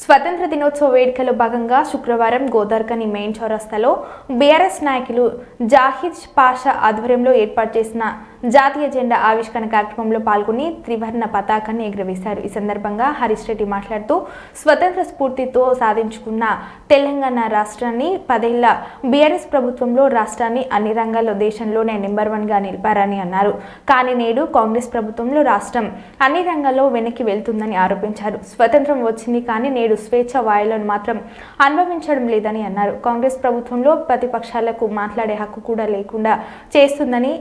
స్వతంత్ర దినోత్సవ వేడుకలో భాగంగా శుక్రవారం గోదార్కని మెయిన్ చౌరస్తాలో బీఆర్ఎస్ నాయకులు జాహిద్ పాషా ఆధ్వర్యంలో ఏర్పాటు చేసిన జాతీయ జెండా ఆవిష్కరణ కార్యక్రమంలో పాల్గొని త్రివర్ణ పతాకాన్ని ఎగురవేశారు. ఈ సందర్భంగా హరీష్ రెడ్డి మాట్లాడుతూ స్వతంత్ర స్ఫూర్తితో సాధించుకున్న తెలంగాణ రాష్ట్రాన్ని 10 ఏళ్ల బీఆర్ఎస్ ప్రభుత్వంలో రాష్ట్రాన్ని అన్ని రంగాల్లో దేశంలోనే నెంబర్ 1 గా నిలిపారని అన్నారు. కానీ నేడు కాంగ్రెస్ ప్రభుత్వంలో రాష్ట్రం అన్ని రంగాల్లో వెనక్కి వెళ్తుందని ఆరోపించారు. స్వతంత్రం వచ్చింది కానీ నేడు స్వేచ్ఛ వాయువులను మాత్రం అనుభవించడం లేదని అన్నారు. కాంగ్రెస్ ప్రభుత్వంలో ప్రతిపక్షాలకు మాట్లాడే హక్కు కూడా లేకుండా చేస్తుందని,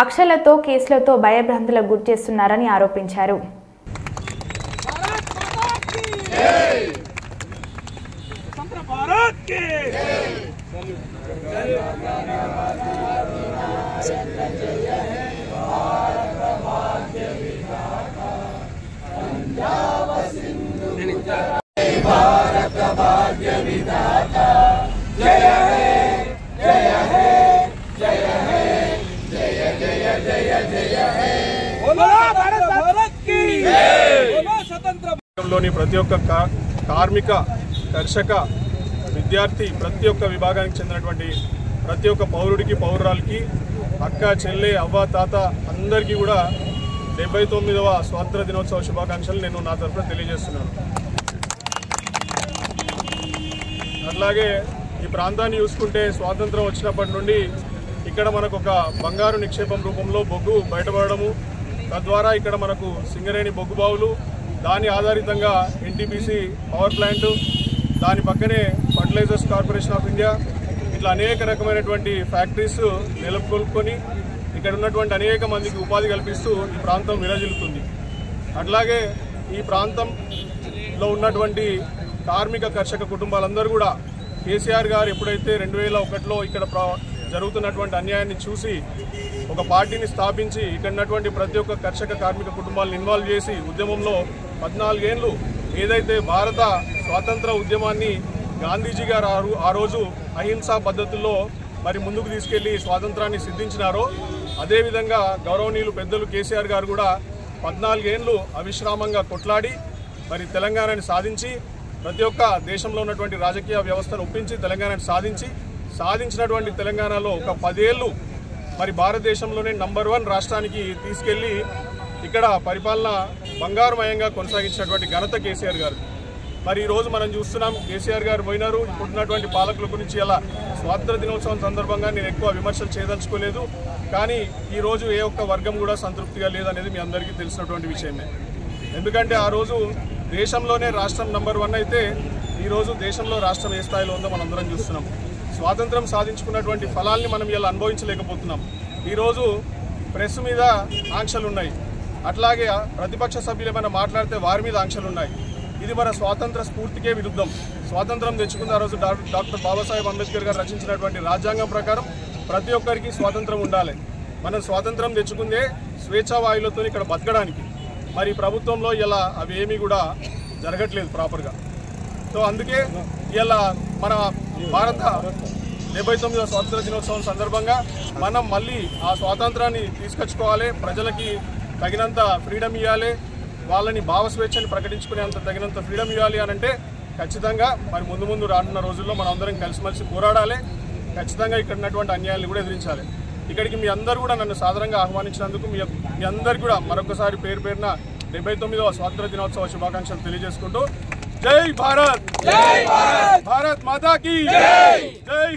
అక్షలతో కేసులతో భయభ్రాంతులకు గురి చేస్తున్నారని ఆరోపించారు. भारत भाग्य विधाता जय हे जय हे जय हे जय जय जय जय हे बोलो भारत की जय बोलो स्वतंत्र लोनी प्रति ఒక్క కార్మిక కర్షక విద్యార్థి ప్రతి ఒక్క విభాగానికి చెందినటువంటి ప్రతి ఒక్క పౌరుడికి పౌరురాలకి అక్క చెల్లె అవ్వ తాత అందరికీ కూడా 79వ స్వాతంత్ర దినోత్సవ శుభాకాంక్షలు నేను నా తరఫున తెలియజేస్తున్నాను. అట్లాగే ఈ ప్రాంతాన్ని చూసుకుంటే స్వాతంత్రం వచ్చినప్పటి నుండి ఇక్కడ మనకు ఒక బంగారు నిక్షేపం రూపంలో బొగ్గు బయటపడము, తద్వారా ఇక్కడ మనకు సింగరేణి బొగ్గు బావులు, దాని ఆధారితంగా ఎన్టీపీసీ పవర్ ప్లాంట్, దాని పక్కనే ఫర్టిలైజర్స్ కార్పొరేషన్ ఆఫ్ ఇండియా, ఇట్లా అనేక రకమైనటువంటి ఫ్యాక్టరీస్ నెలకొల్పుకొని ఇక్కడ ఉన్నటువంటి అనేక మందికి ఉపాధి కల్పిస్తూ ఈ ప్రాంతం విరజిల్లుతుంది. అట్లాగే ఈ ప్రాంతంలో ఉన్నటువంటి కార్మిక కర్షక కుటుంబాలందరూ కూడా కేసీఆర్ గారు ఎప్పుడైతే 2001లో ఇక్కడ జరుగుతున్నటువంటి అన్యాయాన్ని చూసి ఒక పార్టీని స్థాపించి ఇక్కడ ఉన్నటువంటి ప్రతి ఒక్క కర్షక కార్మిక కుటుంబాలను ఇన్వాల్వ్ చేసి ఉద్యమంలో 14 ఏళ్ళు ఏదైతే భారత స్వాతంత్ర ఉద్యమాన్ని గాంధీజీ గారు ఆ రోజు అహింసా పద్ధతుల్లో మరి ముందుకు తీసుకెళ్లి స్వాతంత్రాన్ని సిద్ధించినారో అదేవిధంగా గౌరవనీయులు పెద్దలు కేసీఆర్ గారు కూడా 14 ఏళ్ళు అవిశ్రామంగా కొట్లాడి మరి తెలంగాణని సాధించి ప్రతి ఒక్క దేశంలో ఉన్నటువంటి రాజకీయ వ్యవస్థను ఒప్పించి తెలంగాణను సాధించినటువంటి తెలంగాణలో ఒక 10 ఏళ్ళు మరి భారతదేశంలోనే నంబర్ 1 రాష్ట్రానికి తీసుకెళ్లి ఇక్కడ పరిపాలన బంగారుమయంగా కొనసాగించినటువంటి ఘనత కేసీఆర్ గారు. మరి ఈరోజు మనం చూస్తున్నాం కేసీఆర్ గారు పోయినారు. ఇప్పుడున్నటువంటి పాలకుల గురించి అలా స్వాతంత్ర దినోత్సవం సందర్భంగా నేను ఎక్కువ విమర్శలు చేయదలుచుకోలేదు. కానీ ఈరోజు ఏ ఒక్క వర్గం కూడా సంతృప్తిగా లేదనేది మీ అందరికీ తెలిసినటువంటి విషయమే. ఎందుకంటే ఆ రోజు దేశంలోనే రాష్ట్రం నంబర్ 1 అయితే ఈరోజు దేశంలో రాష్ట్రం ఏ స్థాయిలో ఉందో మనం అందరం చూస్తున్నాం. స్వాతంత్రం సాధించుకున్నటువంటి ఫలాల్ని మనం ఇలా అనుభవించలేకపోతున్నాం. ఈరోజు ప్రెస్ మీద ఆంక్షలు ఉన్నాయి, అట్లాగే ప్రతిపక్ష సభ్యులు ఏమైనా మాట్లాడితే వారి మీద ఆంక్షలు ఉన్నాయి. ఇది మన స్వాతంత్ర స్ఫూర్తికే విరుద్ధం. స్వాతంత్రం తెచ్చుకున్న ఆ రోజు డాక్టర్ బాబాసాహెబ్ అంబేద్కర్ గారు రచించినటువంటి రాజ్యాంగం ప్రకారం ప్రతి ఒక్కరికి స్వాతంత్రం ఉండాలి. మనం స్వాతంత్రం తెచ్చుకుందే స్వేచ్ఛా వాయువులతో ఇక్కడ బతకడానికి. మరి ప్రభుత్వంలో ఇలా అవి ఏమీ కూడా జరగట్లేదు ప్రాపర్గా. సో అందుకే ఇలా మన భారత 79వ స్వాతంత్ర దినోత్సవం సందర్భంగా మనం మళ్ళీ ఆ స్వాతంత్రాన్ని తీసుకొచ్చుకోవాలి, ప్రజలకి తగినంత ఫ్రీడమ్ ఇవ్వాలి, వాళ్ళని భావస్వేచ్ఛని ప్రకటించుకునేంత తగినంత ఫ్రీడమ్ ఇవ్వాలి అని అంటే ఖచ్చితంగా మరి ముందు రానున్న రోజుల్లో మనం అందరం కలిసిమెలిసి పోరాడాలి. ఖచ్చితంగా ఇక్కడ ఉన్నటువంటి అన్యాయాన్ని కూడా ఎదిరించాలి. ఇక్కడికి మీ అందరూ కూడా నన్ను సాదరంగా ఆహ్వానించినందుకు మీ అందరికీ కూడా మరొకసారి పేరున 79వ స్వాతంత్ర దినోత్సవ శుభాకాంక్షలు తెలియజేసుకుంటూ జై భారత్, భారత్ మాతా కీ జై, జై